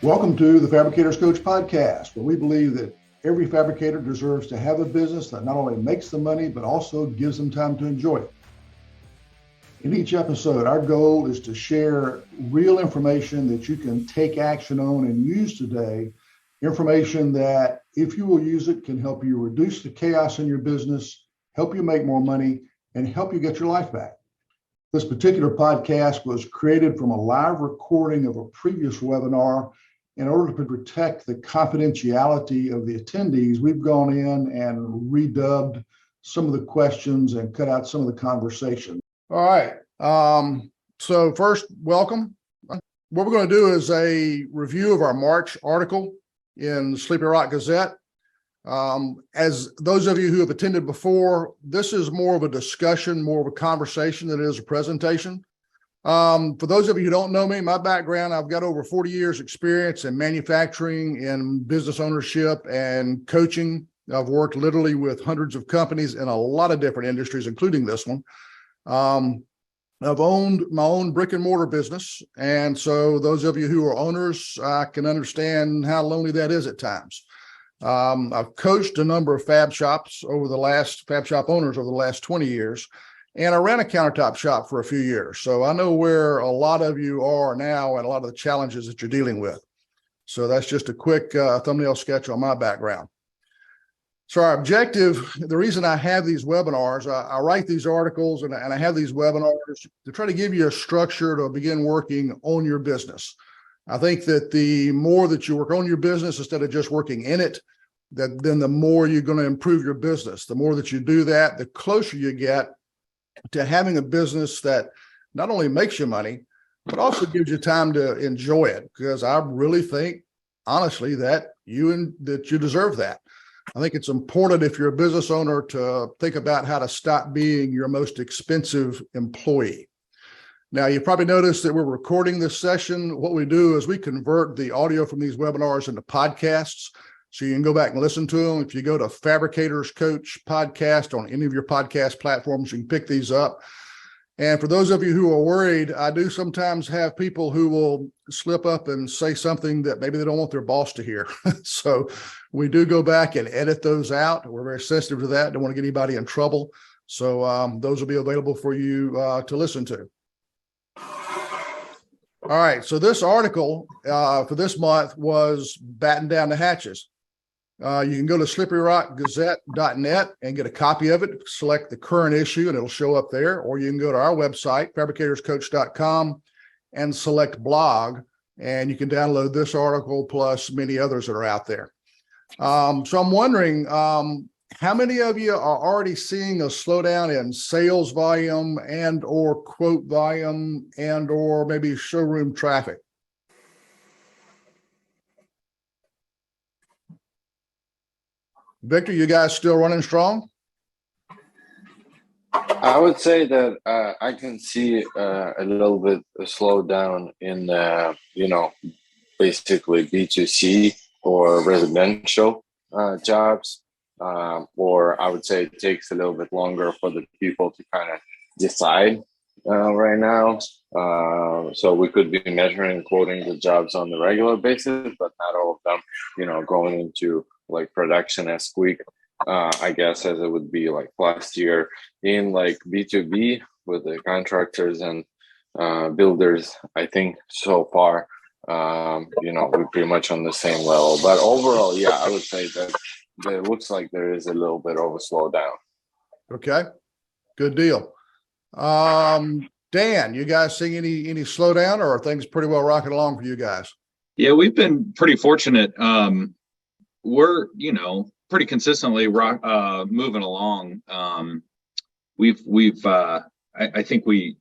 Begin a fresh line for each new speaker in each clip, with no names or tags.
Welcome to the Fabricators Coach podcast, where we believe that every fabricator deserves to have a business that not only makes the money, but also gives them time to enjoy it. In each episode, our goal is to share real information that you can take action on and use today. Information that, if you will use it, can help you reduce the chaos in your business, help you make more money, and help you get your life back. This particular podcast was created from a live recording of a previous webinar. In order to protect the confidentiality of the attendees, we've gone in and redubbed some of the questions and cut out some of the conversation. All right. So first, welcome. What we're going to do is a review of our March article in the Sleepy Rock Gazette. As those of you who have attended before, this is more of a discussion, more of a conversation than it is a presentation. For those of you who don't know me, my background, I've got over 40 years experience in manufacturing and business ownership and coaching. I've worked literally with hundreds of companies in a lot of different industries, including this one. I've owned my own brick and mortar business. And so those of you who are owners, I can understand how lonely that is at times. I've coached a number of fab shop owners over the last 20 years. And I ran a countertop shop for a few years. So I know where a lot of you are now and a lot of the challenges that you're dealing with. So that's just a quick thumbnail sketch on my background. So our objective, the reason I have these webinars, I write these articles and I have these webinars to try to give you a structure to begin working on your business. I think that the more that you work on your business instead of just working in it, then the more you're going to improve your business. The more that you do that, the closer you get to having a business that not only makes you money, but also gives you time to enjoy it. Because I really think, honestly, that you deserve that. I think it's important if you're a business owner to think about how to stop being your most expensive employee. Now, you probably noticed that we're recording this session. What we do is we convert the audio from these webinars into podcasts. So you can go back and listen to them. If you go to Fabricators Coach podcast on any of your podcast platforms, you can pick these up. And for those of you who are worried, I do sometimes have people who will slip up and say something that maybe they don't want their boss to hear. So we do go back and edit those out. We're very sensitive to that. Don't want to get anybody in trouble. So those will be available for you to listen to. All right. So this article for this month was Batten Down the Hatches. You can go to slipperyrockgazette.net and get a copy of it, select the current issue, and it'll show up there. Or you can go to our website, fabricatorscoach.com, and select blog, and you can download this article plus many others that are out there. So I'm wondering, how many of you are already seeing a slowdown in sales volume and or quote volume and or maybe showroom traffic? Victor, you guys still running strong?
I would say that I can see a little bit of slowdown in, basically B2C or residential jobs, or I would say it takes a little bit longer for the people to kind of decide right now. So we could be measuring and quoting the jobs on the regular basis, but not all of them, going into like production as quick, I guess, as it would be like last year in like B2B with the contractors and builders. I think so far, we're pretty much on the same level. But overall, yeah, I would say that it looks like there is a little bit of a slowdown.
Okay, good deal. Dan, you guys seeing any slowdown, or are things pretty well rocking along for you guys?
Yeah, we've been pretty fortunate. We're, pretty consistently moving along. I think we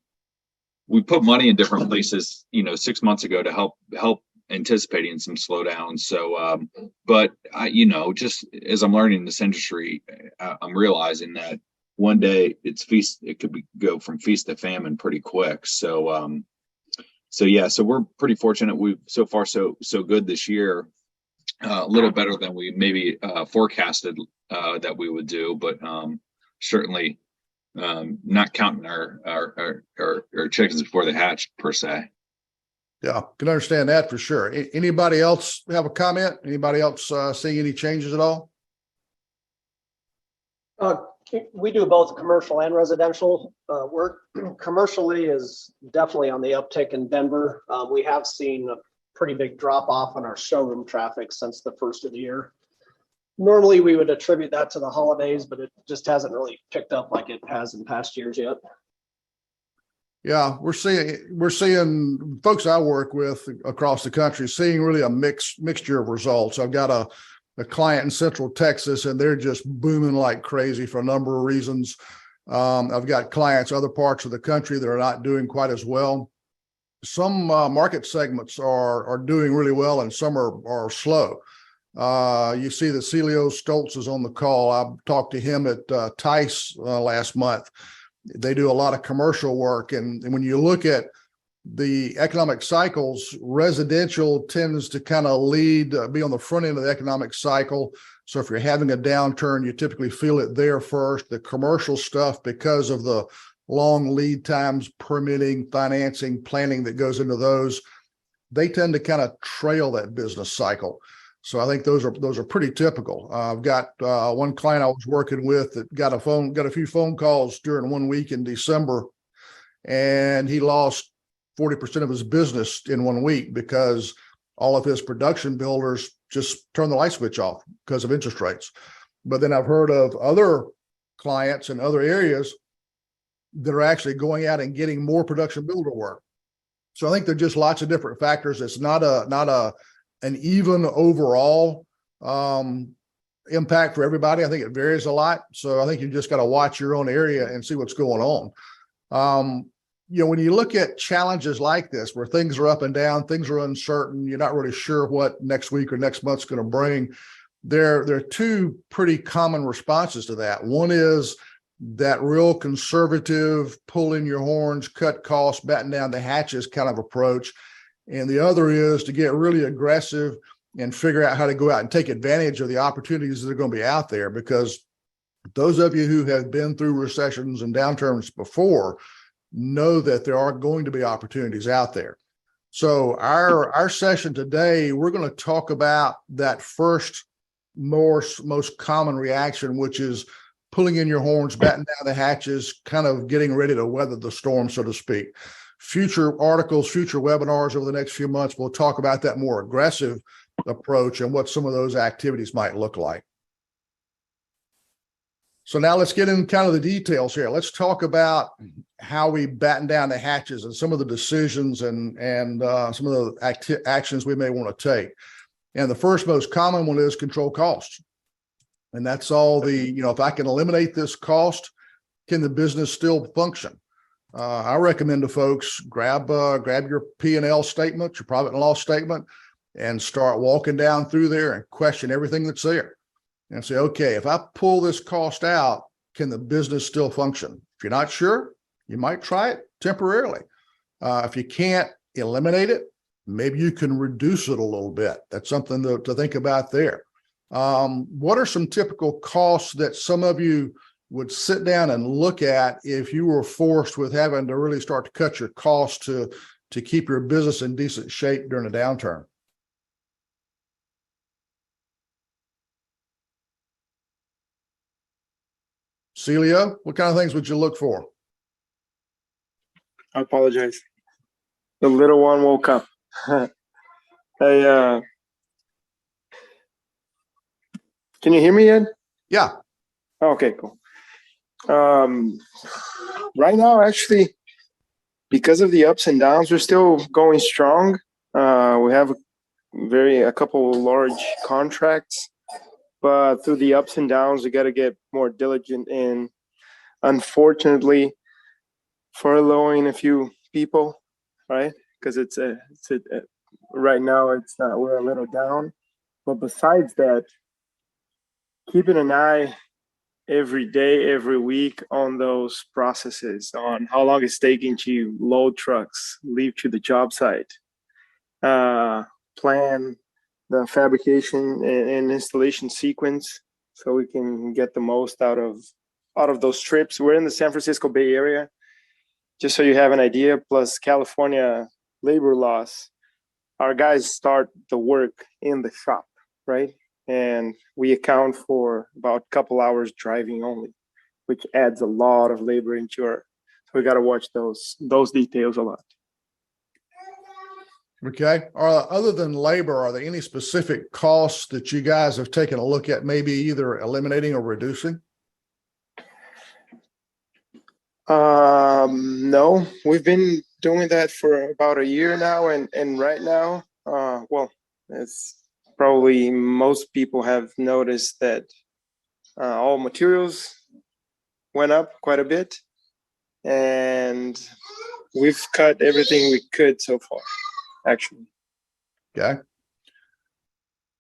put money in different places, 6 months ago to help anticipating some slowdown. So, but just as I'm learning this industry, I'm realizing that one day it could go from feast to famine pretty quick. So, so we're pretty fortunate. We've so far so good this year. A little better than we maybe forecasted that we would do, but certainly not counting our chickens before they hatch per se.
Yeah, can understand that for sure. Anybody else have a comment? Anybody else seeing any changes at all?
We do both commercial and residential work. Commercially is definitely on the uptick in Denver. We have seen a pretty big drop off in our showroom traffic since the first of the year. Normally we would attribute that to the holidays, but it just hasn't really picked up like it has in past years yet.
Yeah, we're seeing folks I work with across the country seeing really a mixture of results. I've got a client in Central Texas, and they're just booming like crazy for a number of reasons. I've got clients other parts of the country that are not doing quite as well. Some market segments are doing really well, and some are slow. You see that Celio Stoltz is on the call. I talked to him at Tice last month. They do a lot of commercial work. And when you look at the economic cycles, residential tends to kind of be on the front end of the economic cycle. So if you're having a downturn, you typically feel it there first. The commercial stuff, because of the long lead times, permitting, financing, planning that goes into those, they tend to kind of trail that business cycle. So I think those are pretty typical. I've got one client I was working with that got a few phone calls during 1 week in December, and he lost 40% of his business in 1 week because all of his production builders just turned the light switch off because of interest rates. But then I've heard of other clients in other areas that are actually going out and getting more production builder work. So I think there are just lots of different factors. It's not an even overall impact for everybody. I think it varies a lot. So I think you just got to watch your own area and see what's going on. When you look at challenges like this, where things are up and down, things are uncertain, you're not really sure what next week or next month's going to bring. There are two pretty common responses to that. One is that real conservative, pull in your horns, cut costs, batten down the hatches kind of approach. And the other is to get really aggressive and figure out how to go out and take advantage of the opportunities that are going to be out there. Because those of you who have been through recessions and downturns before know that there are going to be opportunities out there. So our session today, we're going to talk about that first most common reaction, which is pulling in your horns, batting down the hatches, kind of getting ready to weather the storm, so to speak. Future articles, future webinars over the next few months, we'll talk about that more aggressive approach and what some of those activities might look like. So now let's get in kind of the details here. Let's talk about how we batten down the hatches and some of the decisions and some of the actions we may want to take. And the first most common one is control costs. And that's all if I can eliminate this cost, can the business still function? I recommend to folks grab your P&L statement, your profit and loss statement, and start walking down through there and question everything that's there and say, okay, if I pull this cost out, can the business still function? If you're not sure, you might try it temporarily. If you can't eliminate it, maybe you can reduce it a little bit. That's something to think about there. What are some typical costs that some of you would sit down and look at if you were forced with having to really start to cut your costs to keep your business in decent shape during a downturn? Celio, what kind of things would you look for?
I apologize. The little one woke up. Hey, can you hear me, Ed?
Yeah.
Okay, cool. Right now, actually, because of the ups and downs, we're still going strong. We have a couple of large contracts, but through the ups and downs, we got to get more diligent in, unfortunately, furloughing a few people, right? Because right now we're a little down. But besides that, keeping an eye every day, every week on those processes, on how long it's taking to load trucks, leave to the job site, plan the fabrication and installation sequence so we can get the most out of those trips. We're in the San Francisco Bay Area, just so you have an idea. Plus California labor loss, our guys start the work in the shop, right? And we account for about a couple hours driving only, which adds a lot of labor into our. So we got to watch those details a lot.
Okay. Other than labor, are there any specific costs that you guys have taken a look at, maybe either eliminating or reducing?
No, we've been doing that for about a year now, and right now, well, it's probably most people have noticed that all materials went up quite a bit, and we've cut everything we could so far, actually.
Okay.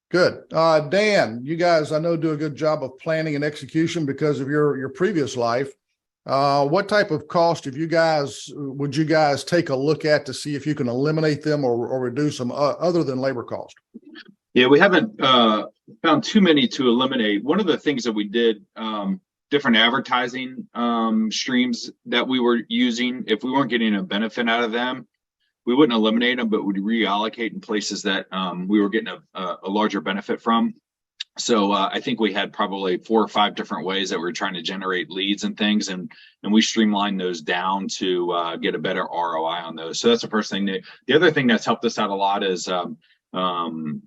Good. Dan, you guys, I know, do a good job of planning and execution because of your previous life. What type of cost would you guys take a look at to see if you can eliminate them or reduce them other than labor cost?
Yeah, we haven't found too many to eliminate. One of the things that we did, different advertising streams that we were using, if we weren't getting a benefit out of them, we wouldn't eliminate them, but we'd reallocate in places that we were getting a larger benefit from. So I think we had probably 4 or 5 different ways that we were trying to generate leads and things, and we streamlined those down to get a better ROI on those. So that's the first thing. The other thing that's helped us out a lot is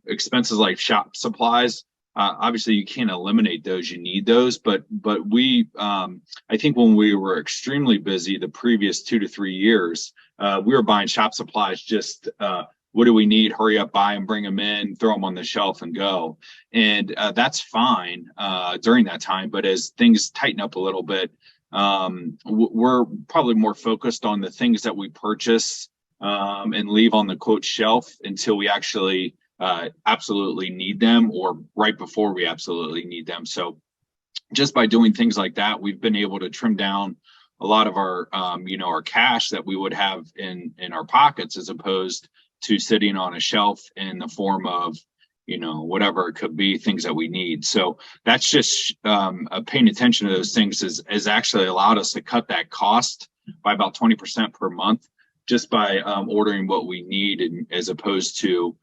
expenses like shop supplies. Obviously, you can't eliminate those; you need those. But we, I think when we were extremely busy the previous 2 to 3 years, we were buying shop supplies just. What do we need? Hurry up, buy them, bring them in, throw them on the shelf and go. And that's fine during that time. But as things tighten up a little bit, we're probably more focused on the things that we purchase and leave on the quote shelf until we actually absolutely need them, or right before we absolutely need them. So just by doing things like that, we've been able to trim down a lot of our, our cash that we would have in our pockets, as opposed to sitting on a shelf in the form of, whatever it could be, things that we need. So that's just paying attention to those things has actually allowed us to cut that cost by about 20% per month, just by ordering what we need, and as opposed to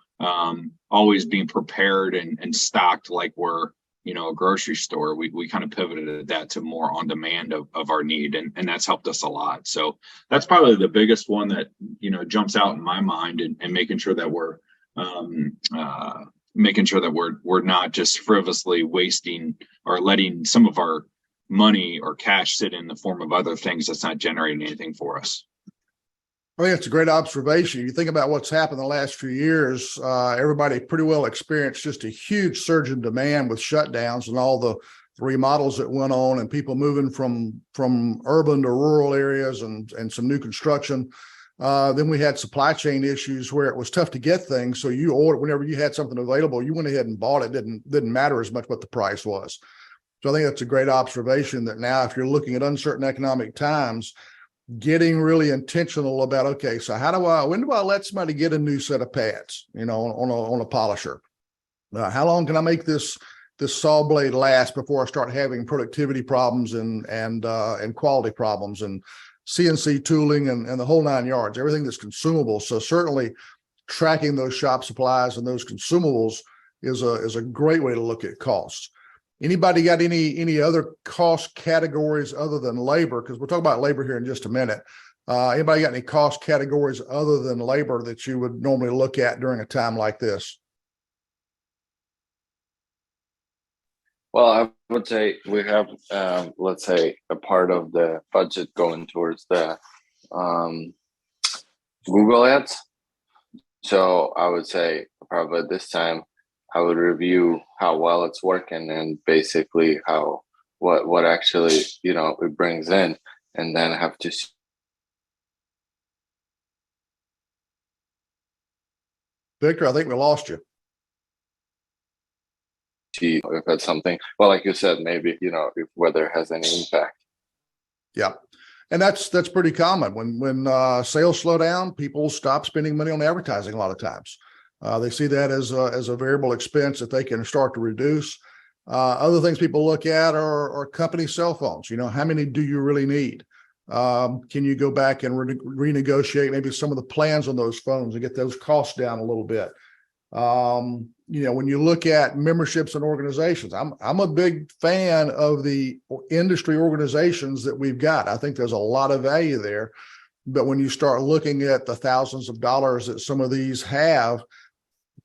always being prepared and stocked like we're, a grocery store. We kind of pivoted that to more on demand of our need, and that's helped us a lot. So that's probably the biggest one that jumps out in my mind, and making sure that we're we're not just frivolously wasting or letting some of our money or cash sit in the form of other things that's not generating anything for us.
I think it's a great observation. You think about what's happened the last few years, everybody pretty well experienced just a huge surge in demand with shutdowns and all the remodels that went on, and people moving from urban to rural areas, and some new construction. Then we had supply chain issues where it was tough to get things. So you ordered, whenever you had something available, you went ahead and bought it. Didn't matter as much what the price was. So I think that's a great observation, that now if you're looking at uncertain economic times, getting really intentional about, okay, so when do I let somebody get a new set of pads, on a polisher? How long can I make this saw blade last before I start having productivity problems and quality problems and CNC tooling and the whole 9 yards, everything that's consumable. So certainly tracking those shop supplies and those consumables is a great way to look at costs. Anybody got any other cost categories other than labor? Because we'll talk about labor here in just a minute. Anybody got any cost categories other than labor that you would normally look at during a time like this?
Well, I would say we have, let's say, a part of the budget going towards the Google ads. So I would say probably this time I would review how well it's working, and basically what actually, it brings in, and then have to
Victor, I think we lost you.
see if it's something, well, like you said, maybe, if weather has any impact.
Yeah. And that's pretty common. When sales slow down, people stop spending money on advertising a lot of times. They see that as a variable expense that they can start to reduce. Other things people look at are company cell phones. How many do you really need? Can you go back and renegotiate maybe some of the plans on those phones and get those costs down a little bit? When you look at memberships and organizations, I'm a big fan of the industry organizations that we've got. I think there's a lot of value there. But when you start looking at the thousands of dollars that some of these have,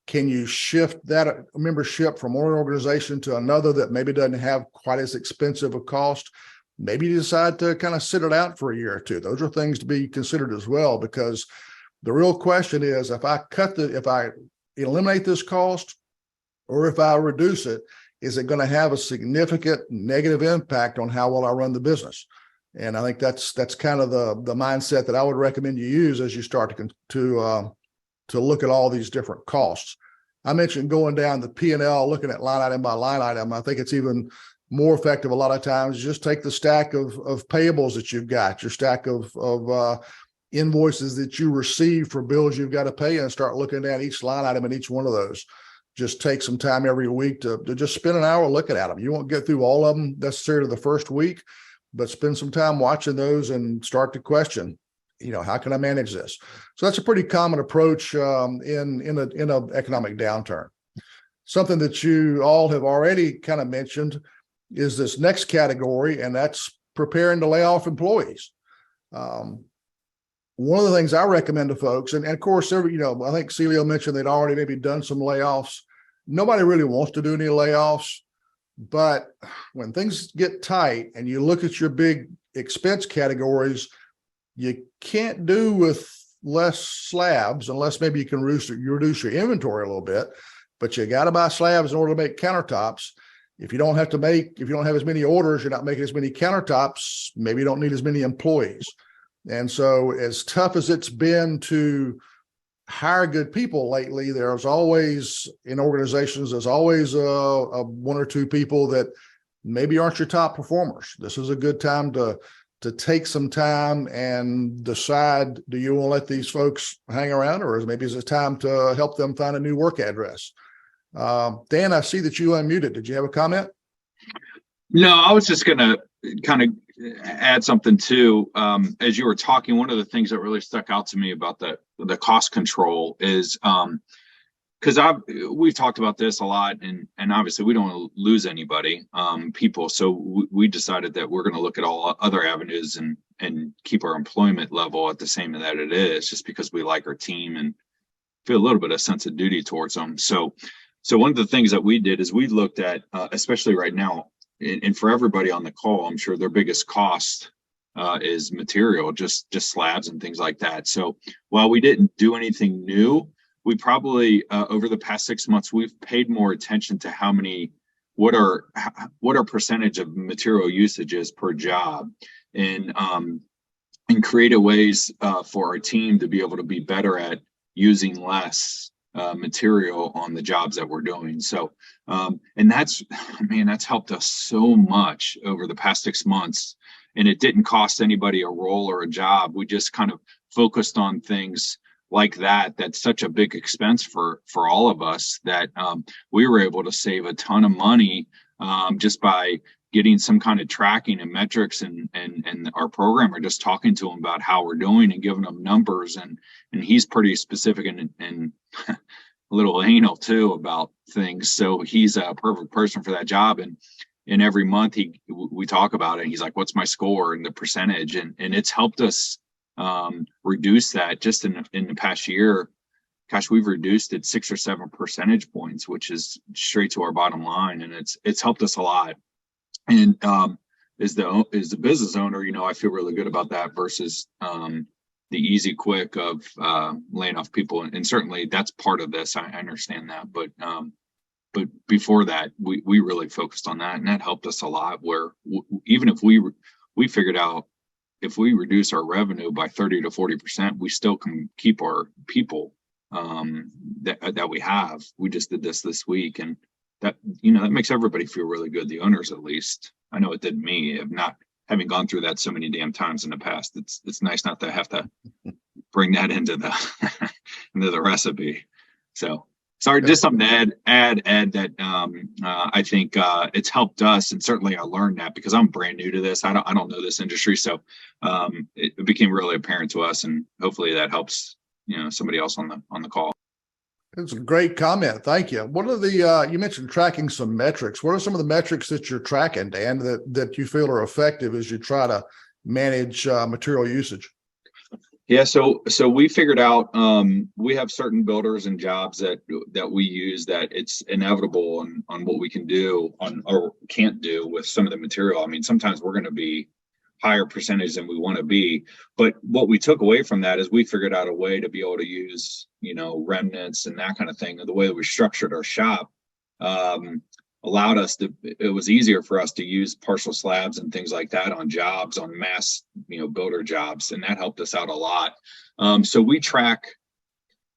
can you shift that membership from one organization to another that maybe doesn't have quite as expensive a cost? Maybe you decide to kind of sit it out for a year or two. Those are things to be considered as well, because the real question is, if I eliminate this cost, or if I reduce it, is it going to have a significant negative impact on how well I run the business? And I think that's kind of the mindset that I would recommend you use as you start to look at all these different costs. I mentioned going down the P&L, looking at line item by line item. I think it's even more effective a lot of times. Just take the stack of payables that you've got, your stack of invoices that you receive for bills you've got to pay, and start looking at each line item in each one of those. Just take some time every week to just spend an hour looking at them. You won't get through all of them necessarily the first week, but spend some time watching those and start to question, how can I manage this? So that's a pretty common approach in an economic downturn. Something that you all have already kind of mentioned is this next category, and that's preparing to lay off employees. One of the things I recommend to folks, and of course, I think Celio mentioned they'd already maybe done some layoffs. Nobody really wants to do any layoffs, but when things get tight and you look at your big expense categories, you can't do with less slabs unless maybe you can reduce your inventory a little bit, but you got to buy slabs in order to make countertops. If you don't have as many orders, you're not making as many countertops, maybe you don't need as many employees. And so as tough as it's been to hire good people lately, there's always in organizations, there's always a one or two people that maybe aren't your top performers. This is a good time to take some time and decide, do you want to let these folks hang around, or maybe is it time to help them find a new work address? Dan, I see that you unmuted. Did you have a comment?
No, I was just going to kind of add something too. As you were talking, one of the things that really stuck out to me about the cost control is because we've talked about this a lot, and obviously we don't want to lose anybody, people. So we decided that we're going to look at all other avenues and keep our employment level at the same that it is, just because we like our team and feel a little bit of sense of duty towards them. So one of the things that we did is we looked at, especially right now, and for everybody on the call, I'm sure their biggest cost is material, just slabs and things like that. So while we didn't do anything new, we probably over the past 6 months, we've paid more attention to what our percentage of material usage is per job, and creative ways for our team to be able to be better at using less material on the jobs that we're doing. So, and that's helped us so much over the past 6 months, and it didn't cost anybody a role or a job. We just kind of focused on things like that. That's such a big expense for all of us that we were able to save a ton of money just by getting some kind of tracking and metrics, and our programmer just talking to him about how we're doing and giving him numbers, and he's pretty specific and a little anal too about things. So he's a perfect person for that job. And every month we talk about it. He's like, what's my score and the percentage? And it's helped us reduce that just in the past year. Gosh, we've reduced it 6 or 7 percentage points, which is straight to our bottom line. And it's helped us a lot. And as the business owner, I feel really good about that versus the easy quick of laying off people. And certainly that's part of this. I understand that. But before that, we really focused on that, and that helped us a lot, where even if we figured out, if we reduce our revenue by 30 to 40%, we still can keep our people that we have. We just did this week, and that makes everybody feel really good. The owners, at least. I know it did me. Of not having gone through that so many damn times in the past. It's nice not to have to bring that into the into the recipe. So Sorry, just something to add, Ed, that I think it's helped us, and certainly I learned that because I'm brand new to this. I don't know this industry, so it became really apparent to us, and hopefully that helps somebody else on the call.
It's a great comment. Thank you. What are the you mentioned tracking some metrics. What are some of the metrics that you're tracking, Dan, that you feel are effective as you try to manage material usage?
Yeah, so we figured out we have certain builders and jobs that we use that it's inevitable on what we can do or can't do with some of the material. I mean, sometimes we're going to be higher percentage than we want to be, but what we took away from that is we figured out a way to be able to use remnants and that kind of thing. And the way that we structured our shop allowed us to, it was easier for us to use partial slabs and things like that on jobs, on mass, builder jobs. And that helped us out a lot. So we track,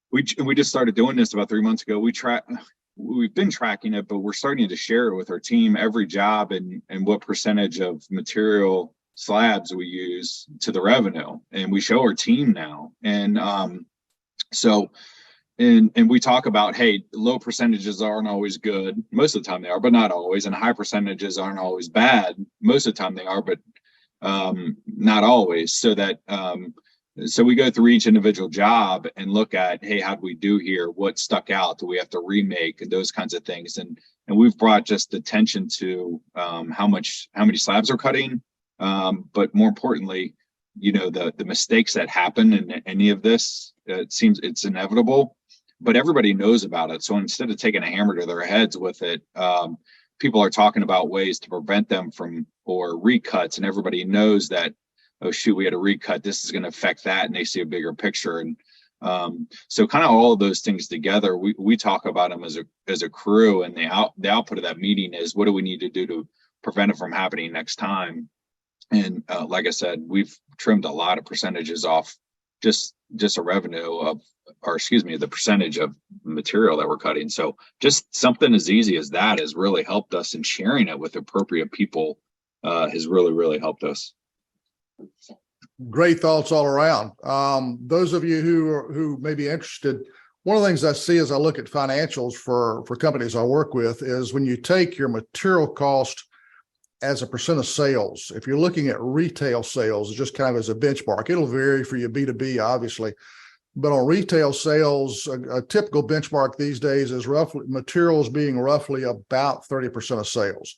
we just started doing this about 3 months ago. We've been tracking it, but we're starting to share it with our team, every job and what percentage of material slabs we use to the revenue. And we show our team now. And And we talk about, hey, low percentages aren't always good. Most of the time they are, but not always. And high percentages aren't always bad. Most of the time they are, but not always. So that so we go through each individual job and look at, hey, how do we do here? What stuck out? Do we have to remake? And those kinds of things. And we've brought just attention to how many slabs are cutting, but more importantly, the mistakes that happen in any of this. It seems it's inevitable, but everybody knows about it. So instead of taking a hammer to their heads with it, people are talking about ways to prevent them from, or recuts, and everybody knows that, oh shoot, we had a recut, this is going to affect that, and they see a bigger picture. And so kind of all of those things together, we talk about them as a crew, and the output of that meeting is, what do we need to do to prevent it from happening next time? And like I said, we've trimmed a lot of percentages off just a revenue of, or excuse me, the percentage of material that we're cutting. So just something as easy as that has really helped us, and sharing it with appropriate people has really, really helped us.
Great thoughts all around. Those of you who may be interested, one of the things I see as I look at financials for companies I work with is when you take your material cost as a percent of sales, if you're looking at retail sales, just kind of as a benchmark, it'll vary for your B2B, obviously. But on retail sales, a typical benchmark these days is roughly materials being roughly about 30% of sales.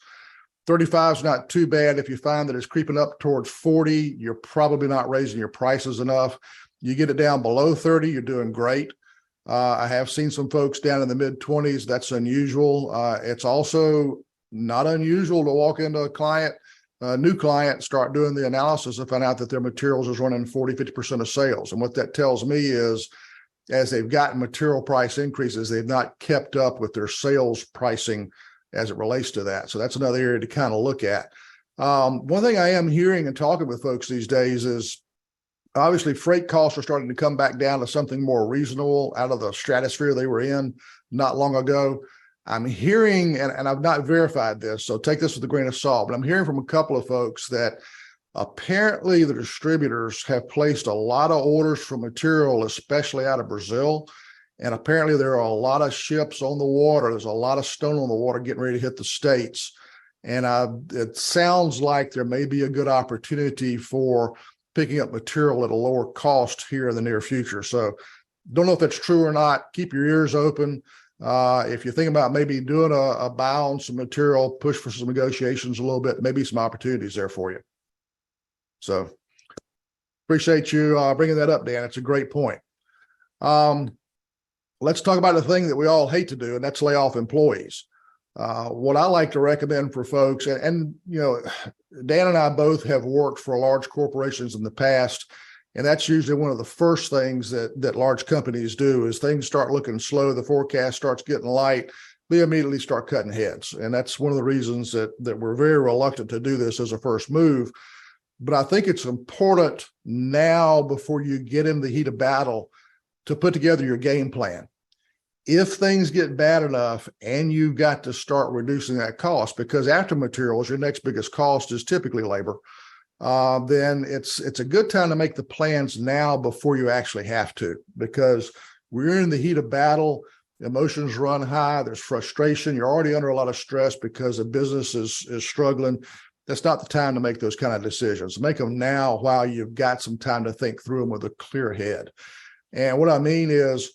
35 is not too bad. If you find that it's creeping up towards 40, you're probably not raising your prices enough. You get it down below 30, you're doing great. I have seen some folks down in the mid 20s. That's unusual. It's also not unusual to walk into a new client, start doing the analysis and find out that their materials is running 40, 50% of sales. And what that tells me is, as they've gotten material price increases, they've not kept up with their sales pricing as it relates to that. So that's another area to kind of look at. One thing I am hearing and talking with folks these days is, obviously freight costs are starting to come back down to something more reasonable out of the stratosphere they were in not long ago. I'm hearing, and I've not verified this, so take this with a grain of salt, but I'm hearing from a couple of folks that apparently the distributors have placed a lot of orders for material, especially out of Brazil. And apparently there are a lot of ships on the water. There's a lot of stone on the water getting ready to hit the States. And it sounds like there may be a good opportunity for picking up material at a lower cost here in the near future. So don't know if that's true or not. Keep your ears open. If you think about maybe doing a buy on some material, push for some negotiations a little bit, maybe some opportunities there for you. So appreciate you bringing that up, Dan. It's a great point. Let's talk about the thing that we all hate to do, and that's lay off employees. What I like to recommend for folks, and Dan and I both have worked for large corporations in the past, and that's usually one of the first things that large companies do is things start looking slow, the forecast starts getting light, they immediately start cutting heads. And that's one of the reasons that we're very reluctant to do this as a first move. But I think it's important now, before you get in the heat of battle, to put together your game plan. If things get bad enough and you've got to start reducing that cost, because after materials, your next biggest cost is typically labor, then it's a good time to make the plans now before you actually have to, because we're in the heat of battle. emotions run high, there's frustration, you're already under a lot of stress because the business is struggling. That's not the time to make those kind of decisions. Make them now while you've got some time to think through them with a clear head. And what I mean is,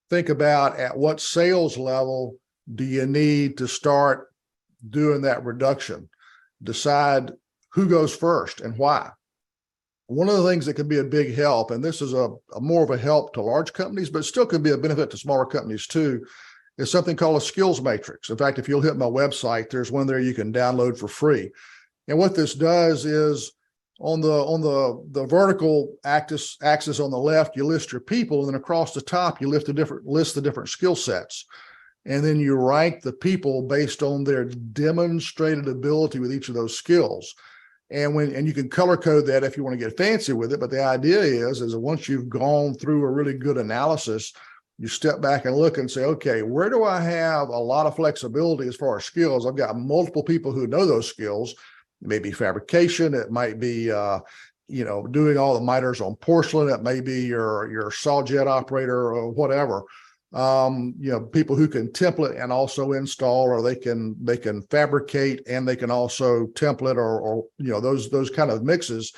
think about at what sales level do you need to start doing that reduction? Decide who goes first and why. One of the things that can be a big help, and this is a more of a help to large companies, but still can be a benefit to smaller companies too, is something called a skills matrix. In fact, if you'll hit my website, there's one there you can download for free. And what this does is on the vertical axis on the left, you list your people, and then across the top, you list the different skill sets. And then you rank the people based on their demonstrated ability with each of those skills. And you can color code that if you want to get fancy with it. But the idea is that once you've gone through a really good analysis, you step back and look and say, okay, where do I have a lot of flexibility as far as skills? I've got multiple people who know those skills. It may be fabrication. It might be, doing all the miters on porcelain. It may be your saw jet operator or whatever. People who can template and also install, or they can fabricate and they can also template, or those kind of mixes.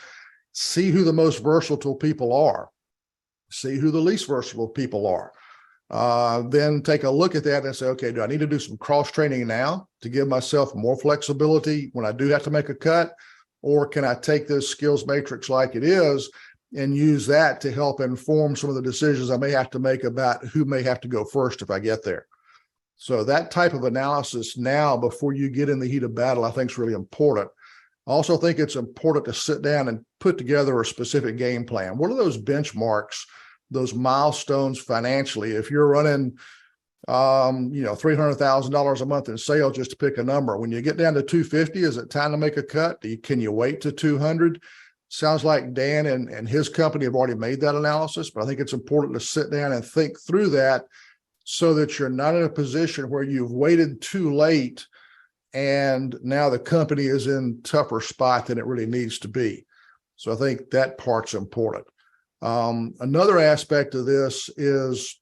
See who the most versatile people are. See who the least versatile people are. Then take a look at that and say, okay, do I need to do some cross training now to give myself more flexibility when I do have to make a cut? Or can I take this skills matrix like it is and use that to help inform some of the decisions I may have to make about who may have to go first if I get there? So that type of analysis now, before you get in the heat of battle, I think is really important. I also think it's important to sit down and put together a specific game plan. What are those benchmarks, those milestones financially? If you're running, $300,000 a month in sales, just to pick a number, when you get down to 250, is it time to make a cut? Can you wait to 200? Sounds like Dan and his company have already made that analysis, but I think it's important to sit down and think through that so that you're not in a position where you've waited too late and now the company is in a tougher spot than it really needs to be. So I think that part's important. Another aspect of this is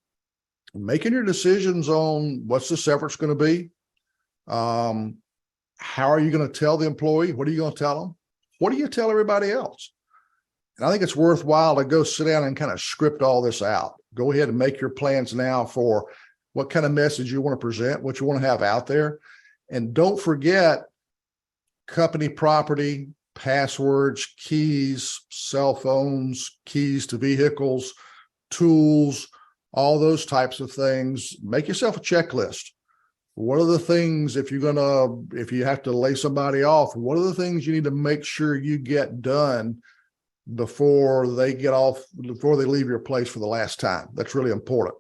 making your decisions on what's the severance going to be. How are you going to tell the employee? What are you going to tell them? What do you tell everybody else? And I think it's worthwhile to go sit down and kind of script all this out. Go ahead and make your plans now for what kind of message you want to present, what you want to have out there. And don't forget company property, passwords, keys, cell phones, keys to vehicles, tools, all those types of things. Make yourself a checklist. What are the things, if you have to lay somebody off, what are the things you need to make sure you get done before they leave your place for the last time? That's really important.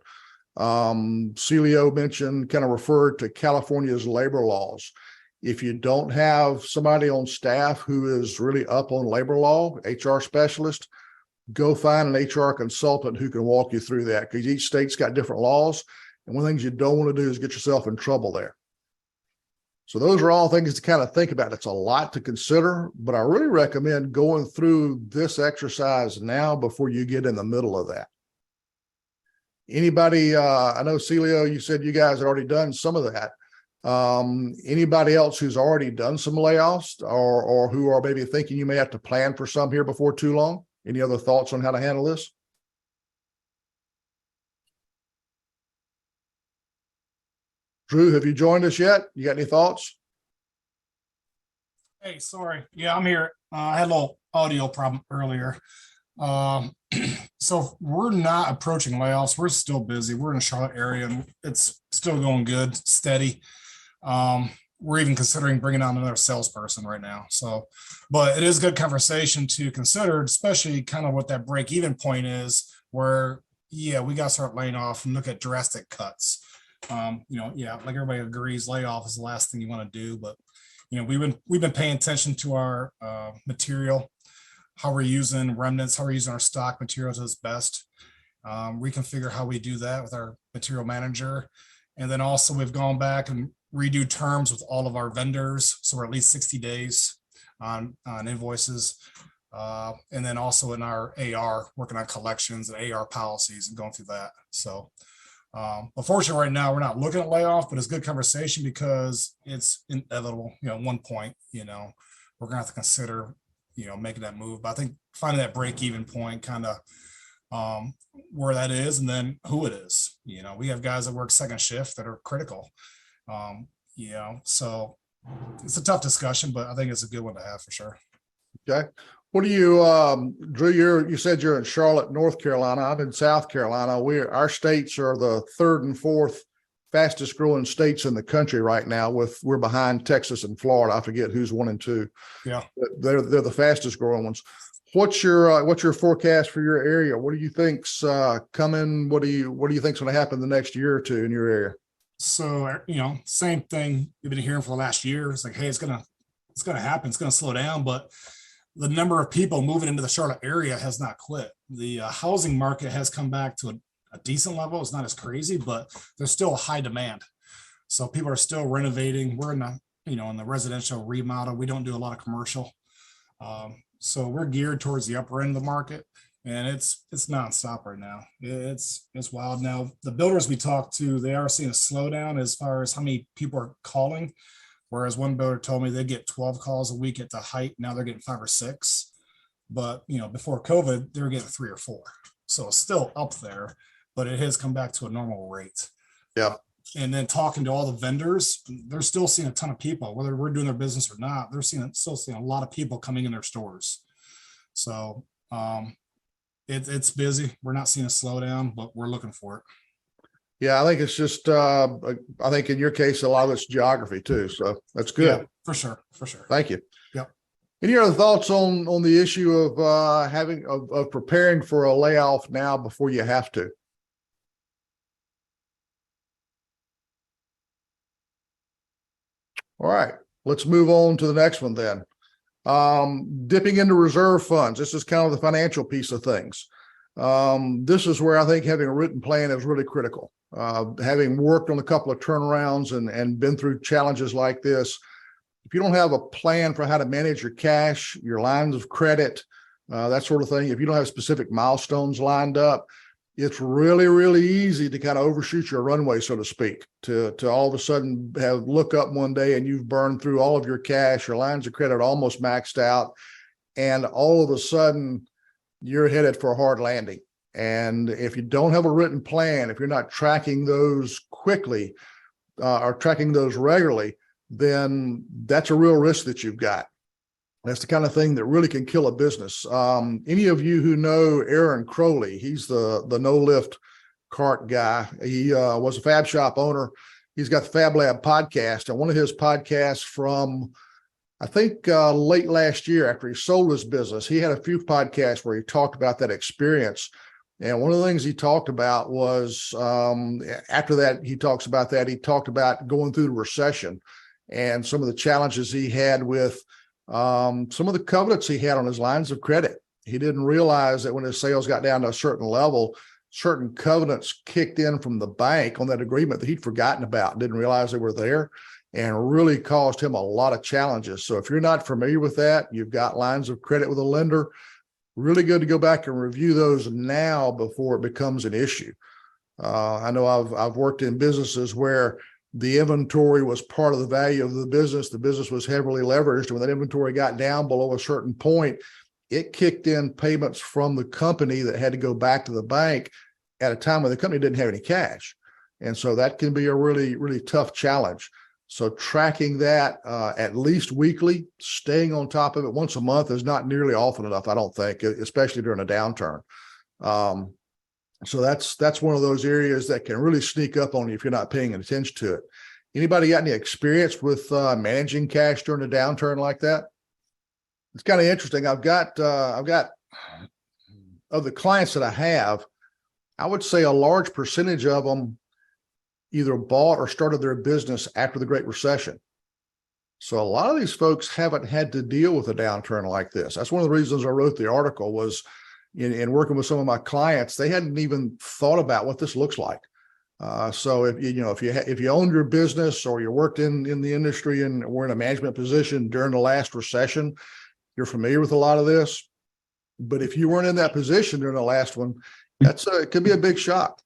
Celio referred to California's labor laws. If you don't have somebody on staff who is really up on labor law, HR specialist, go find an HR consultant who can walk you through that, because each state's got different laws. And one of the things you don't want to do is get yourself in trouble there. So those are all things to kind of think about. It's a lot to consider, but I really recommend going through this exercise now before you get in the middle of that. Anybody, I know Celio, you said you guys had already done some of that. Anybody else who's already done some layoffs or who are maybe thinking you may have to plan for some here before too long? Any other thoughts on how to handle this? Drew, have you joined us yet? You got any thoughts?
Hey, sorry. Yeah, I'm here. I had a little audio problem earlier. So we're not approaching layoffs. We're still busy. We're in the Charlotte area and it's still going good, steady. We're even considering bringing on another salesperson right now. So, but it is good conversation to consider, especially kind of what that break-even point is, where, yeah, we got to start laying off and look at drastic cuts. Like everybody agrees, layoff is the last thing you want to do, but we've been paying attention to our material, how we're using remnants, how we're using our stock materials as best. Reconfigure how we do that with our material manager. And then also we've gone back and redo terms with all of our vendors. So we're at least 60 days on invoices. And then also in our AR, working on collections and AR policies and going through that. So But fortunately, right now we're not looking at layoff, but it's good conversation because it's inevitable. At one point, we're gonna have to consider, making that move. But I think finding that break-even point, kind of where that is, and then who it is. We have guys that work second shift that are critical. So it's a tough discussion, but I think it's a good one to have for sure.
Okay. What do you, Drew, you said you're in Charlotte, North Carolina. I'm in South Carolina. Our states are the third and fourth fastest growing states in the country right now. We're behind Texas and Florida. I forget who's 1 and 2.
Yeah.
They're the fastest growing ones. What's your forecast for your area? What do you think's coming? What do you think's going to happen the next year or two in your area?
So, same thing we've been hearing for the last year. It's like, hey, it's gonna happen. It's gonna slow down, but the number of people moving into the Charlotte area has not quit. The housing market has come back to a decent level. It's not as crazy, but there's still a high demand. So people are still renovating. We're in the residential remodel. We don't do a lot of commercial. So we're geared towards the upper end of the market, and it's nonstop right now. It's wild. Now, the builders we talk to, they are seeing a slowdown as far as how many people are calling. Whereas one builder told me they get 12 calls a week at the height. Now they're getting 5 or 6. But, before COVID, they were getting 3 or 4. So it's still up there, but it has come back to a normal rate.
Yeah.
And then talking to all the vendors, they're still seeing a ton of people, whether we're doing their business or not. They're still seeing a lot of people coming in their stores. So it's busy. We're not seeing a slowdown, but we're looking for it.
Yeah, I think it's just, I think in your case, a lot of it's geography too. So that's good.
Yeah, for sure.
Thank you.
Yep.
Any other thoughts on the issue of preparing for a layoff now before you have to? All right, let's move on to the next one then. Dipping into reserve funds. This is kind of the financial piece of things. This is where I think having a written plan is really critical. Having worked on a couple of turnarounds and been through challenges like this, if you don't have a plan for how to manage your cash, your lines of credit, that sort of thing, if you don't have specific milestones lined up, it's really, really easy to kind of overshoot your runway, so to speak, to all of a sudden look up one day and you've burned through all of your cash, your lines of credit almost maxed out, and all of a sudden you're headed for a hard landing. And if you don't have a written plan, if you're not tracking those quickly or tracking those regularly, then that's a real risk that you've got. That's the kind of thing that really can kill a business. Any of you who know Aaron Crowley, he's the no-lift cart guy. He was a Fab Shop owner. He's got the Fab Lab podcast, and one of his podcasts from, I think, late last year after he sold his business, he had a few podcasts where he talked about that experience. And one of the things he talked about was, after that, he talked about going through the recession and some of the challenges he had with some of the covenants he had on his lines of credit. He didn't realize that when his sales got down to a certain level, certain covenants kicked in from the bank on that agreement that he'd forgotten about, didn't realize they were there, and really caused him a lot of challenges. So if you're not familiar with that, you've got lines of credit with a lender, really good to go back and review those now before it becomes an issue. I know I've worked in businesses where the inventory was part of the value of the business. The business was heavily leveraged. And when that inventory got down below a certain point, it kicked in payments from the company that had to go back to the bank at a time when the company didn't have any cash. And so that can be a really, really tough challenge. So tracking that at least weekly, staying on top of it once a month is not nearly often enough, I don't think, especially during a downturn. So that's one of those areas that can really sneak up on you if you're not paying attention to it. Anybody got any experience with managing cash during a downturn like that? It's kind of interesting. I've got of the clients that I have, I would say a large percentage of them either bought or started their business after the Great Recession. So a lot of these folks haven't had to deal with a downturn like this. That's one of the reasons I wrote the article was in working with some of my clients, they hadn't even thought about what this looks like. So if you owned your business or you worked in the industry and were in a management position during the last recession, you're familiar with a lot of this. But if you weren't in that position during the last one, it could be a big shock.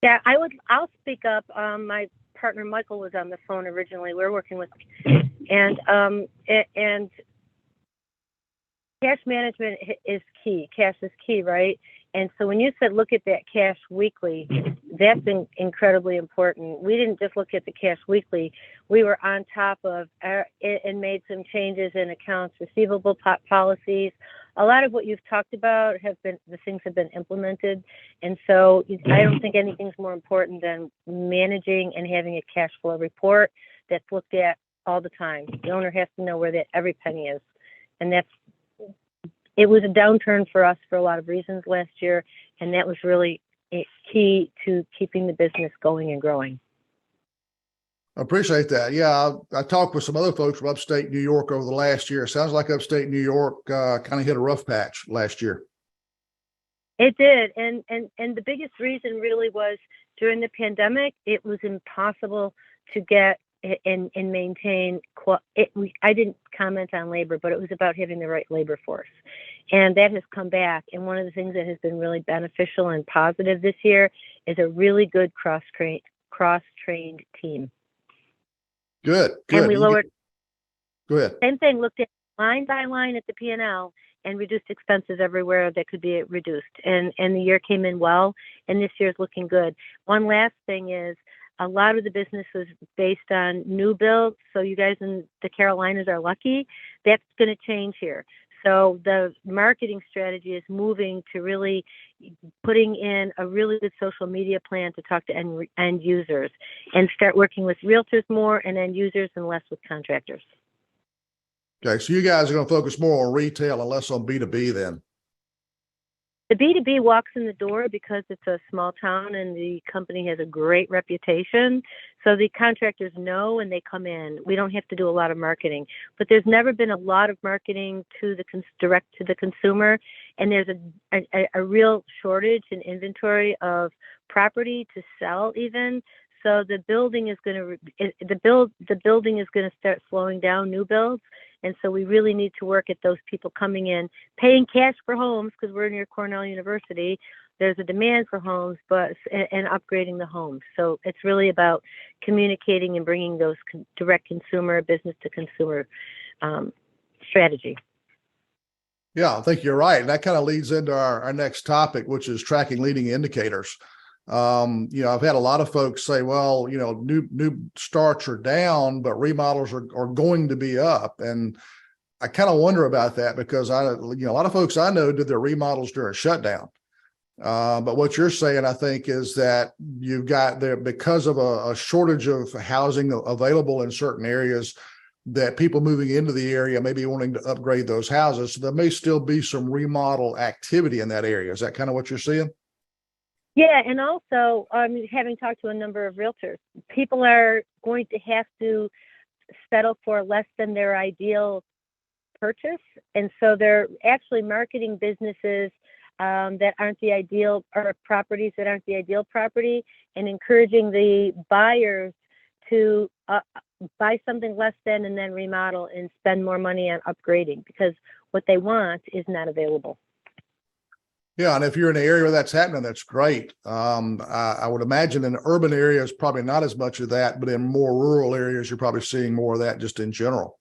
Yeah, I'll speak up. My partner Michael was on the phone originally. We're working with, and cash management is key. Cash is key, right? And so when you said look at that cash weekly, that's incredibly important. We didn't just look at the cash weekly. We were on top of it and made some changes in accounts receivable policies. A lot of what you've talked about the things have been implemented. And so I don't think anything's more important than managing and having a cash flow report that's looked at all the time. The owner has to know where that every penny is. And it was a downturn for us for a lot of reasons last year, and that was really key to keeping the business going and growing.
I appreciate that. Yeah, I talked with some other folks from upstate New York over the last year. It sounds like upstate New York kind of hit a rough patch last year.
It did, and the biggest reason really was during the pandemic, it was impossible to get and maintain. I didn't comment on labor, but it was about having the right labor force. And that has come back. And one of the things that has been really beneficial and positive this year is a really good cross-trained team.
Good.
And we lowered.
Go ahead.
Same thing, looked at line by line at the P&L and reduced expenses everywhere that could be reduced. And the year came in well, and this year's looking good. One last thing is, a lot of the business was based on new builds. So you guys in the Carolinas are lucky. That's going to change here. So the marketing strategy is moving to really putting in a really good social media plan to talk to end users and start working with realtors more and end users and less with contractors.
Okay, so you guys are going to focus more on retail and less on B2B then?
The B2B walks in the door because it's a small town and the company has a great reputation. So the contractors know and they come in. We don't have to do a lot of marketing, but there's never been a lot of marketing to the direct to the consumer. And there's a real shortage in inventory of property to sell even. So the building is going to start slowing down new builds. And so we really need to work at those people coming in, paying cash for homes because we're near Cornell University. There's a demand for homes, and upgrading the homes. So it's really about communicating and bringing those direct consumer, business to consumer strategy.
Yeah, I think you're right. And that kind of leads into our next topic, which is tracking leading indicators. I've had a lot of folks say, well, new starts are down, but remodels are going to be up. And I kind of wonder about that because a lot of folks I know did their remodels during shutdown. But what you're saying, I think, is that you've got there because of a shortage of housing available in certain areas, that people moving into the area may be wanting to upgrade those houses. So there may still be some remodel activity in that area. Is that kind of what you're seeing?
Yeah, and also having talked to a number of realtors, people are going to have to settle for less than their ideal purchase. And so they're actually marketing businesses that aren't the ideal, or properties that aren't the ideal property, and encouraging the buyers to buy something less than and then remodel and spend more money on upgrading because what they want is not available.
Yeah, and if you're in an area where that's happening, that's great. I would imagine in urban areas, probably not as much of that, but in more rural areas, you're probably seeing more of that just in general.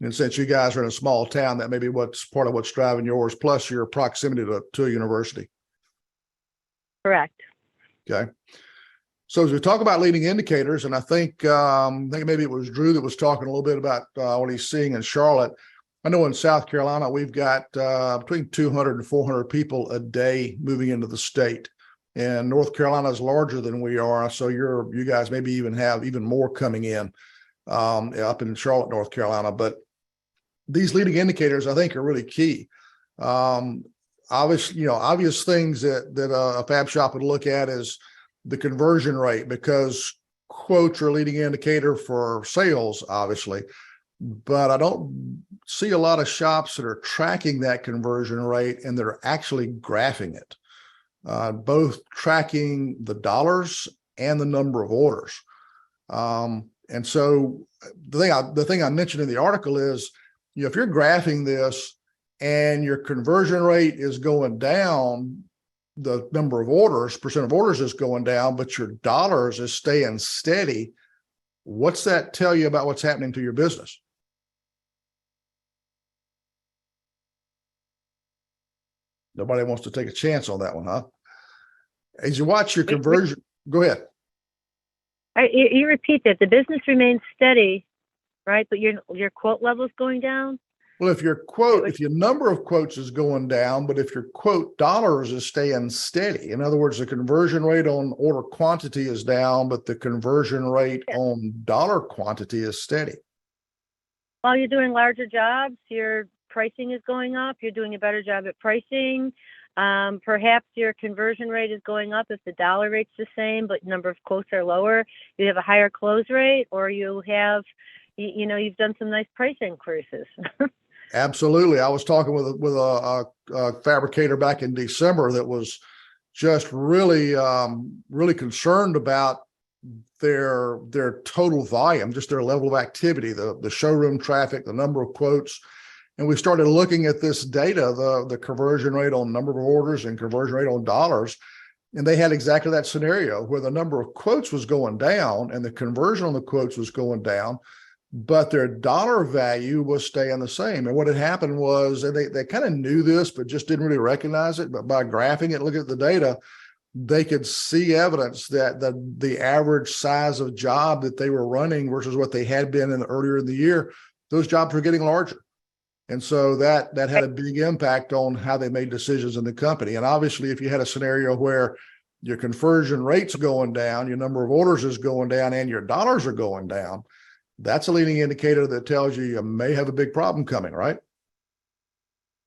And since you guys are in a small town, that may be what's part of what's driving yours, plus your proximity to a university.
Correct.
Okay. So as we talk about leading indicators, and I think maybe it was Drew that was talking a little bit about what he's seeing in Charlotte. I know in South Carolina, we've got between 200 and 400 people a day moving into the state. And North Carolina is larger than we are. So you guys maybe even have even more coming in up in Charlotte, North Carolina. But these leading indicators, I think, are really key. Obvious things that a fab shop would look at is the conversion rate, because quotes are a leading indicator for sales, obviously. But I don't see a lot of shops that are tracking that conversion rate and they're actually graphing it, both tracking the dollars and the number of orders. And so the thing I mentioned in the article is, if you're graphing this and your conversion rate is going down, the number of orders, percent of orders is going down, but your dollars is staying steady. What's that tell you about what's happening to your business? Nobody wants to take a chance on that one, huh? As you watch your conversion, go ahead.
You repeat that. The business remains steady, right? But your quote level is going down.
Well, if your number of quotes is going down, but if your quote dollars is staying steady, in other words, the conversion rate on order quantity is down, but the conversion rate on dollar quantity is steady.
While you're doing larger jobs, your pricing is going up. You're doing a better job at pricing. Perhaps your conversion rate is going up if the dollar rate's the same, but number of quotes are lower. You have a higher close rate, or you have, you've done some nice price increases.
Absolutely. I was talking with a fabricator back in December that was just really concerned about their total volume, just their level of activity, the showroom traffic, the number of quotes. And we started looking at this data, the conversion rate on number of orders and conversion rate on dollars. And they had exactly that scenario where the number of quotes was going down and the conversion on the quotes was going down, but their dollar value was staying the same. And what had happened was, and they kind of knew this, but just didn't really recognize it. But by graphing it, looking at the data, they could see evidence that the average size of job that they were running versus what they had been earlier in the year, those jobs were getting larger. And so that had a big impact on how they made decisions in the company. And obviously, if you had a scenario where your conversion rate's going down, your number of orders is going down, and your dollars are going down, that's a leading indicator that tells you may have a big problem coming, right?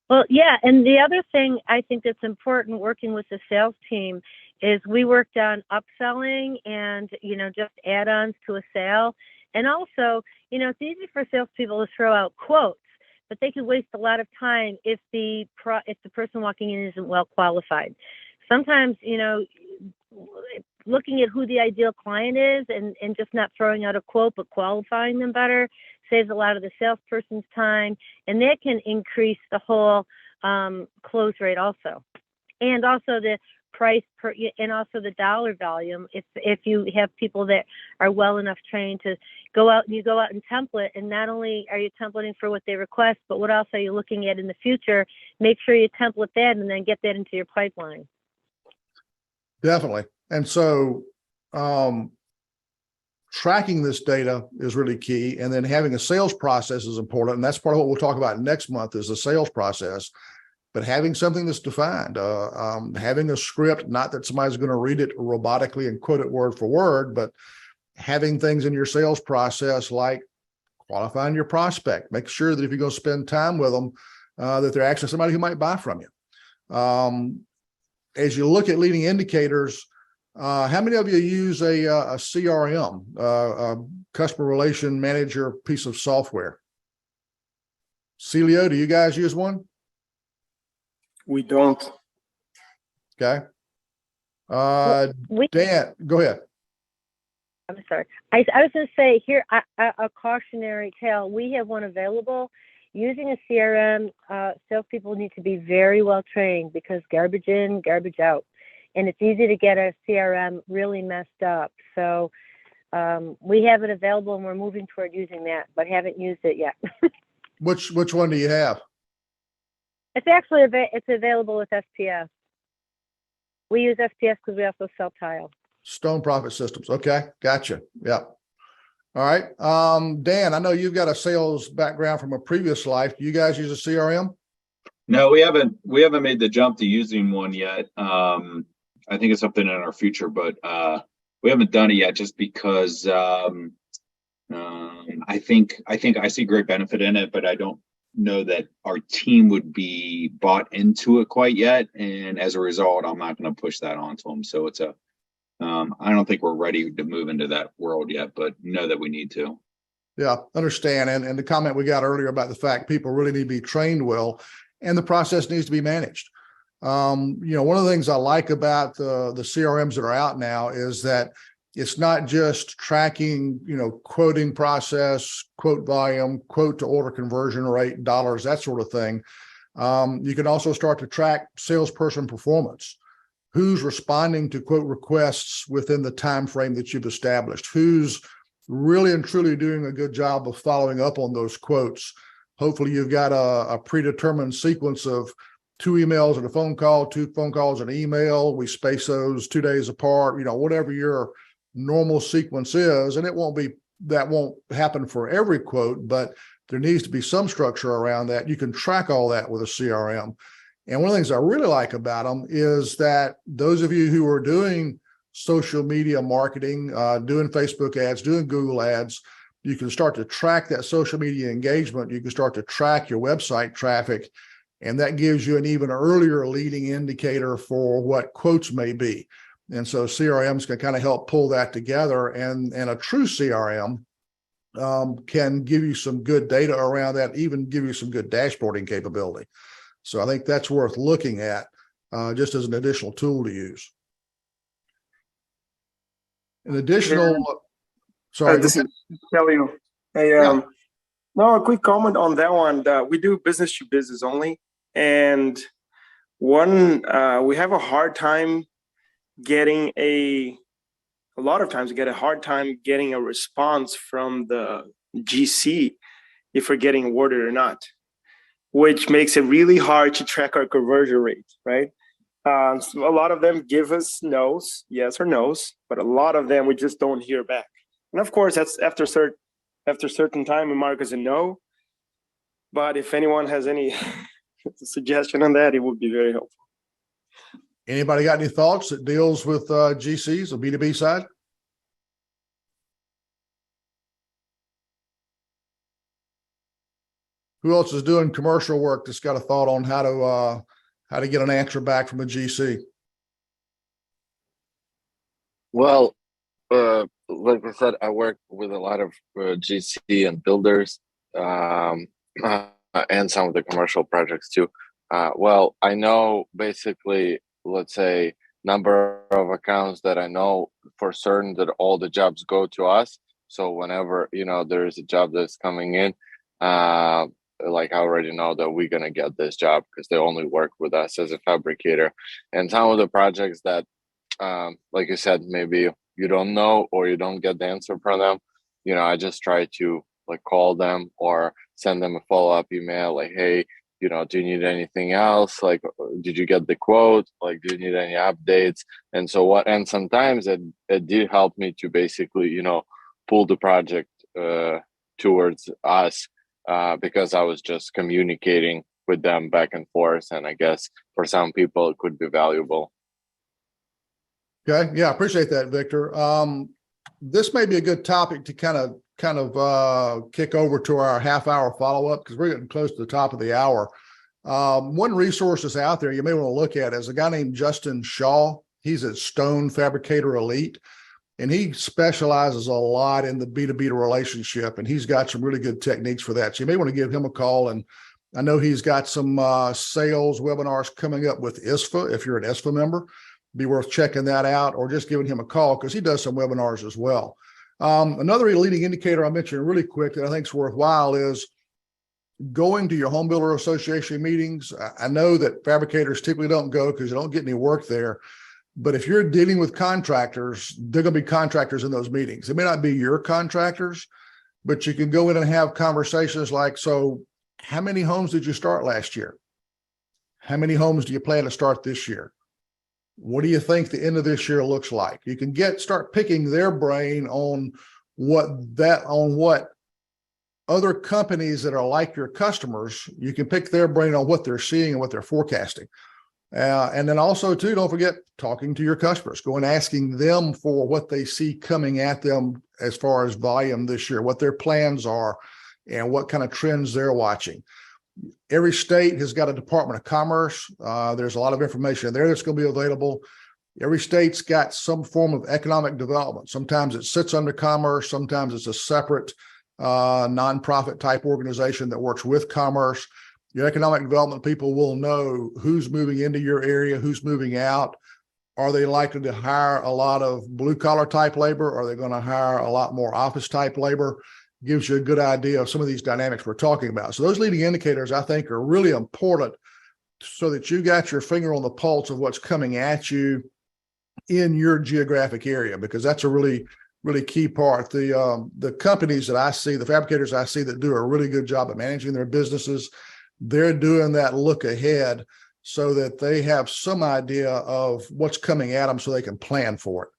Well, yeah. And the other thing I think that's important working with the sales team is we worked on upselling and, just add-ons to a sale. And also, it's easy for salespeople to throw out quotes, but they could waste a lot of time if the person walking in isn't well qualified. Sometimes, looking at who the ideal client is and just not throwing out a quote, but qualifying them better saves a lot of the salesperson's time, and that can increase the whole close rate also. And also the price per, and also the dollar volume. If you have people that are well enough trained to go out and template, and not only are you templating for what they request, but what else are you looking at in the future? Make sure you template that and then get that into your pipeline.
Definitely. And so tracking this data is really key. And then having a sales process is important. And that's part of what we'll talk about next month is the sales process. But having something that's defined, having a script, not that somebody's going to read it robotically and quote it word for word, but having things in your sales process like qualifying your prospect, make sure that if you're going to spend time with them, that they're actually somebody who might buy from you. As you look at leading indicators, how many of you use a CRM, a customer relation manager piece of software? Celio, do you guys use one?
We don't.
Okay. Dan, go ahead.
I'm sorry. I was going to say here, a cautionary tale. We have one available. Using a CRM, salespeople need to be very well trained because garbage in, garbage out. And it's easy to get a CRM really messed up. So we have it available and we're moving toward using that, but haven't used it yet.
Which one do you have?
It's actually it's available with SPS. We use SPS because we also sell tile.
Stone Profit Systems. Okay, gotcha. Yeah. All right. Dan, I know you've got a sales background from a previous life. Do you guys use a CRM?
No, we haven't made the jump to using one yet. I think it's something in our future, but we haven't done it yet just because I think I see great benefit in it, but I don't know that our team would be bought into it quite yet. And as a result, I'm not going to push that onto them. So it's I don't think we're ready to move into that world yet, but know that we need to.
Yeah, understand. And the comment we got earlier about the fact people really need to be trained well, and the process needs to be managed. One of the things I like about the CRMs that are out now is that it's not just tracking, quoting process, quote volume, quote to order conversion rate, dollars, that sort of thing. You can also start to track salesperson performance. who's responding to quote requests within the time frame that you've established, who's really and truly doing a good job of following up on those quotes. Hopefully you've got a predetermined sequence of 2 emails and a phone call, 2 phone calls and an email. We space those 2 days apart, whatever your normal sequence is. And that won't happen for every quote, but there needs to be some structure around that. You can track all that with a CRM. And one of the things I really like about them is that those of you who are doing social media marketing, doing Facebook ads, doing Google ads, you can start to track that social media engagement. You can start to track your website traffic, and that gives you an even earlier leading indicator for what quotes may be. And so CRMs can kind of help pull that together, and a true CRM can give you some good data around that, even give you some good dashboarding capability. So I think that's worth looking at just as an additional tool to use. An additional, sorry.
This is Kelly. Hey, no, a quick comment on that one. We do business to business only. And we have a hard time getting a lot of times we get a hard time getting a response from the GC if we're getting awarded or not, which makes it really hard to track our conversion rate, right? So a lot of them give us no's, yes or no's, but a lot of them we just don't hear back. And of course, that's after certain time we mark as a no. But if anyone has any suggestion on that, it would be very helpful.
Anybody got any thoughts that deals with GCs, the B2B side? Who else is doing commercial work that's got a thought on how to get an answer back from a GC?
Well, like I said, I work with a lot of GC and builders, and some of the commercial projects too. Well, I know basically, let's say, number of accounts that I know for certain that all the jobs go to us. So whenever, there is a job that's coming in, like I already know that we're going to get this job because they only work with us as a fabricator. And some of the projects that, like you said, maybe you don't know or you don't get the answer from them, I just try to call them or send them a follow-up email like, hey, do you need anything else? Like, did you get the quote? Like, do you need any updates? And so what? And sometimes it did help me to basically, pull the project towards us because I was just communicating with them back and forth. And I guess for some people it could be valuable.
Okay. Yeah. I appreciate that, Victor. This may be a good topic to kind of kick over to our half-hour follow-up because we're getting close to the top of the hour. One resource that's out there you may want to look at is a guy named Justin Shaw. He's at Stone Fabricator Elite, and he specializes a lot in the B2B relationship, and he's got some really good techniques for that. So you may want to give him a call. And I know he's got some sales webinars coming up with ISFA. If you're an ISFA member, be worth checking that out or just giving him a call because he does some webinars as well. Another leading indicator I mentioned really quick that I think is worthwhile is going to your home builder association meetings. I know that fabricators typically don't go because you don't get any work there. But if you're dealing with contractors, they're going to be contractors in those meetings. It may not be your contractors, but you can go in and have conversations like, so how many homes did you start last year? How many homes do you plan to start this year? What do you think the end of this year looks like? You can start picking their brain on what other companies that are like your customers, you can pick their brain on what they're seeing and what they're forecasting. And then also too, don't forget talking to your customers, go and asking them for what they see coming at them as far as volume this year, what their plans are and what kind of trends they're watching. Every state has got a Department of Commerce. There's a lot of information there that's going to be available. Every state's got some form of economic development. Sometimes it sits under commerce. Sometimes it's a separate nonprofit type organization that works with commerce. Your economic development people will know who's moving into your area, who's moving out. Are they likely to hire a lot of blue collar type labor? Are they going to hire a lot more office type labor? Gives you a good idea of some of these dynamics we're talking about. So those leading indicators, I think, are really important so that you got your finger on the pulse of what's coming at you in your geographic area, because that's a really, really key part. The companies that I see, the fabricators I see that do a really good job of managing their businesses, they're doing that look ahead so that they have some idea of what's coming at them so they can plan for it.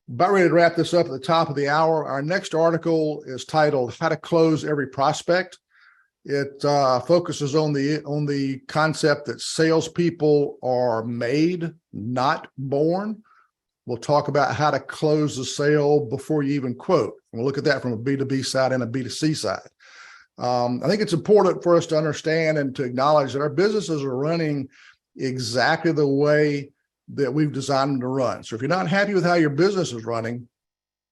About ready to wrap this up at the top of the hour. Our next article is titled "How to Close Every Prospect." It focuses on the concept that salespeople are made, not born. We'll talk about how to close the sale before you even quote. We'll look at that from a B2B side and a B2C side. I think it's important for us to understand and to acknowledge that our businesses are running exactly the way that we've designed them to run. So if you're not happy with how your business is running,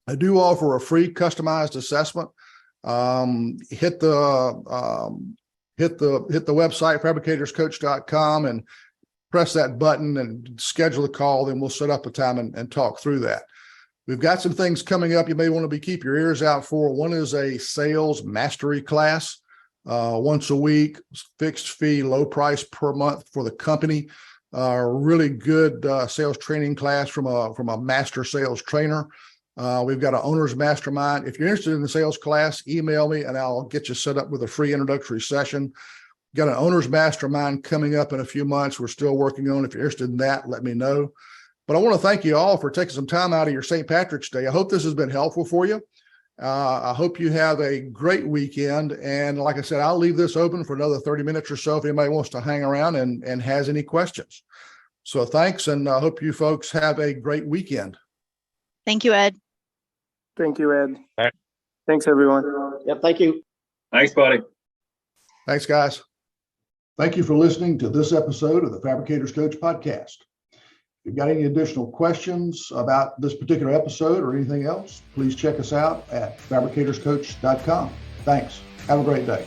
I do offer a free customized assessment. Hit the website, fabricatorscoach.com, and press that button and schedule a call. Then we'll set up a time and talk through that. We've got some things coming up you may want to keep your ears out for. One is a sales mastery class, once a week, fixed fee, low price per month for the company. Really good sales training class from a master sales trainer. We've got an owner's mastermind. If you're interested in the sales class, email me and I'll get you set up with a free introductory session. Got an owner's mastermind coming up in a few months. We're still working on it. If you're interested in that, let me know. But I want to thank you all for taking some time out of your St. Patrick's Day. I hope this has been helpful for you. I hope you have a great weekend. And like I said, I'll leave this open for another 30 minutes or so if anybody wants to hang around and has any questions. So thanks, and I hope you folks have a great weekend.
Thank you, Ed.
Thank you, Ed.
All right.
Thanks, everyone.
Yep, thank you.
Thanks, buddy.
Thanks, guys. Thank you for listening to this episode of the Fabricators Coach podcast. If you've got any additional questions about this particular episode or anything else, please check us out at fabricatorscoach.com. Thanks. Have a great day.